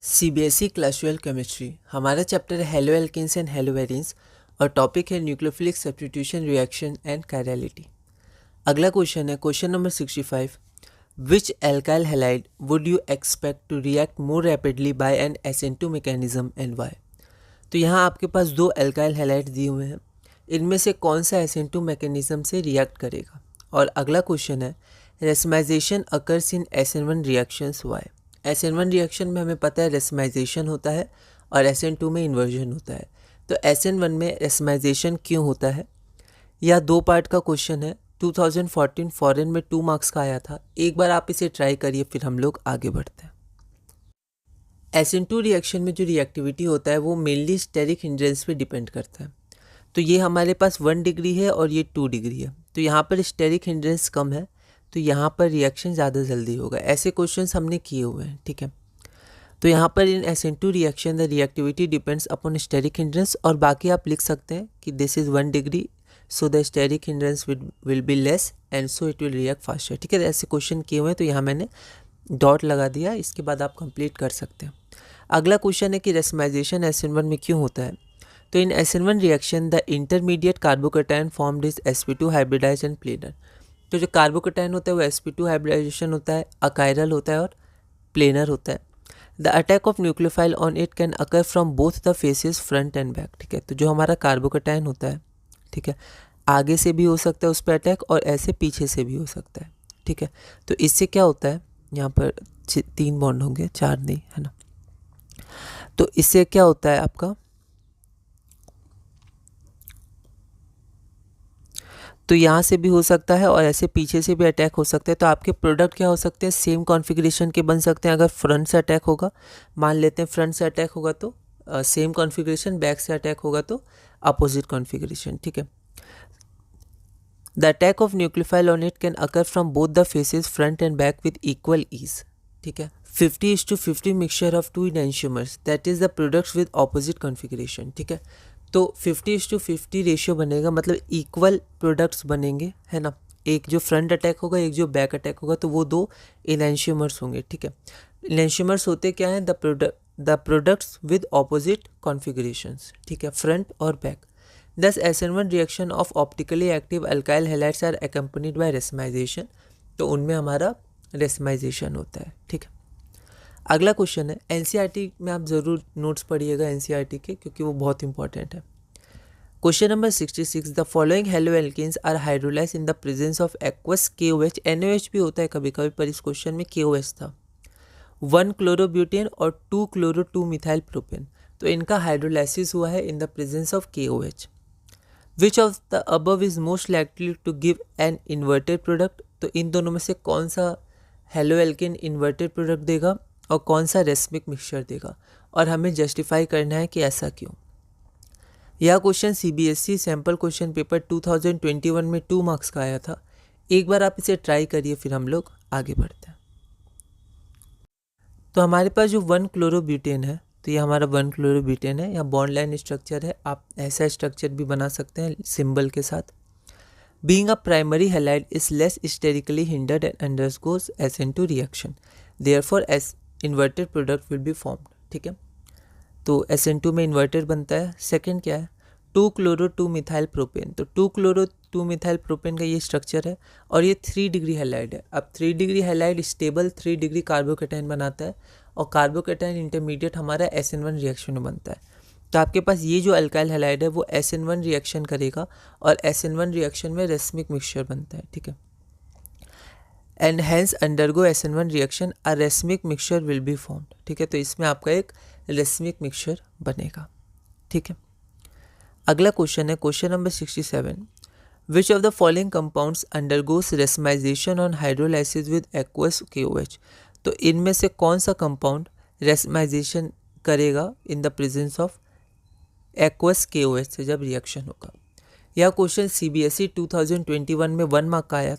CBSE class 12 chemistry हमारा chapter है haloalkanes and haloarenes और टॉपिक है nucleophilic substitution reaction and chirality. अगला क्वेश्चन है question number 65। Which alkyl halide would you expect to react more rapidly by an SN2 mechanism and why. तो यहाँ आपके पास दो alkyl halide दिए हुए हैं, इनमें से कौन सा SN2 मैकेनिज्म से रिएक्ट करेगा। और अगला क्वेश्चन है racemisation occurs in SN1 reactions why. SN1 reaction में हमें पता है रेसमाइजेशन होता है और SN2 में इन्वर्जन होता है। तो SN1 में रेसमाइजेशन क्यों होता है। यह दो पार्ट का क्वेश्चन है, 2014 फॉरेन में 2 मार्क्स का आया था। एक बार आप इसे ट्राई करिए, फिर हम लोग आगे बढ़ते हैं। SN2 रिएक्शन में जो रिएक्टिविटी होता है वो मेनली स्टेरिक हिंड्रेंस पे डिपेंड करता है। तो ये हमारे पास 1 डिग्री है और ये 2 डिग्री है, तो यहाँ पर स्टेरिक हिंड्रेंस कम है, तो यहाँ पर रिएक्शन ज़्यादा जल्दी होगा। ऐसे क्वेश्चंस हमने किए हुए हैं, ठीक है। तो यहाँ पर in SN2 reaction the reactivity depends upon steric hindrance, और बाकी आप लिख सकते हैं कि this is 1 degree so the steric hindrance will be less and so it will react faster, ठीक है। ऐसे क्वेश्चन किए हुए हैं, तो यहाँ मैंने डॉट लगा दिया, इसके बाद आप कंप्लीट कर सकते हैं। अगला क्वेश्चन है कि रेसमाइजेशन SN1 में क्यों होता है। तो in SN1 reaction the intermediate carbocation formed is sp2 hybridize and planar. तो जो कार्बोकैटायन होता है वो sp2 हाइब्रिडाइजेशन होता है, अकायरल होता है और प्लेनर होता है। The attack of nucleophile on it can occur from both the faces front and back, ठीक है। तो जो हमारा कार्बोकैटायन होता है, ठीक है, आगे से भी हो सकता है उस पर अटैक और ऐसे पीछे से भी हो सकता है, ठीक है। तो इससे क्या होता है, यहाँ पर 3 बॉन्ड होंगे, 4 नहीं, है ना। तो इससे क्या होता है आपका, तो यहाँ से भी हो सकता है और ऐसे पीछे से भी अटैक हो सकता है। तो आपके प्रोडक्ट क्या हो सकते हैं, सेम कॉन्फ़िगरेशन के बन सकते हैं। अगर फ्रंट से अटैक होगा, मान लेते हैं फ्रंट से अटैक होगा तो सेम कॉन्फ़िगरेशन, बैक से अटैक होगा तो अपोजिट कॉन्फ़िगरेशन, ठीक है। The attack of nucleophile on it can occur from both the faces front and back with equal ease, ठीक है। 50:50 mixture of 2 enantiomers that is the products with opposite configuration, ठीक है। तो 50:50 ratio बनेगा, मतलब equal products बनेंगे, है ना। एक जो फ्रंट अटैक होगा, एक जो बैक अटैक होगा, तो वो 2 एनेंटियोमर्स होंगे, ठीक है। एनेंटियोमर्स होते क्या हैं, the products with opposite configurations, ठीक है, फ्रंट और back. Thus SN1 reaction of optically active alkyl halides are accompanied by racemization। तो उनमें हमारा रेसमाइजेशन होता है, ठीक है। अगला क्वेश्चन है, NCERT में आप ज़रूर नोट्स पढ़िएगा NCERT के, क्योंकि वो बहुत इंपॉर्टेंट है। Question number 66। The following haloalkanes are hydrolysed in the presence of aqueous KOH। NOH भी होता है कभी कभी, पर इस क्वेश्चन में KOH था। 1 क्लोरोब्यूटेन और 2 क्लोरो 2 मिथाइल प्रोपेन। तो इनका हाइड्रोलाइसिस हुआ है in the presence of KOH। Which of the above is most likely to give an inverted product. तो इन दोनों में से कौन सा हेलो एल्केन इन्वर्टेड प्रोडक्ट देगा और कौन सा रेसमिक मिक्सचर देगा, और हमें जस्टिफाई करना है कि ऐसा क्यों। यह question CBSE sample question paper 2021 में 2 मार्क्स का आया था। एक बार आप इसे ट्राई करिए, फिर हम लोग आगे बढ़ते हैं। तो हमारे पास जो 1 क्लोरोब्यूटेन है, तो ये हमारा 1 क्लोरोब्यूटेन है। यहाँ बॉन्ड लाइन स्ट्रक्चर है, आप ऐसा स्ट्रक्चर भी बना सकते हैं सिंबल के साथ। Being a primary halide is less sterically hindered and undergoes SN2 reaction, therefore S inverted product will be formed, ठीक है। तो SN2 में इन्वर्टेड बनता है। सेकेंड क्या है, 2 क्लोरो 2 मिथाइल प्रोपेन। तो 2 क्लोरो 2 मिथाइल प्रोपेन का ये स्ट्रक्चर है और ये 3 डिग्री हैलाइड है। अब 3 degree halide stable 3 degree carbocation बनाता है, और कार्बोकैटायन इंटरमीडिएट हमारा SN1 रिएक्शन में बनता है। तो आपके पास ये जो अल्काइल हैलाइड है वो SN1 रिएक्शन करेगा और SN1 रिएक्शन में रेसमिक मिक्सचर बनता है, ठीक है। And hence undergo SN1 reaction a racemic mixture will be formed, ठीक है। तो इसमें आपका एक रेसमिक मिक्सचर बनेगा, ठीक है। अगला क्वेश्चन है question number 67। Which of the following compounds undergoes racemisation on hydrolysis with aqueous KOH। तो इनमें से कौन सा कंपाउंड रेसमाइजेशन करेगा इन the presence of aqueous KOH से जब रिएक्शन होगा। यह क्वेश्चन CBSE 2021 में 1 मार्क का आया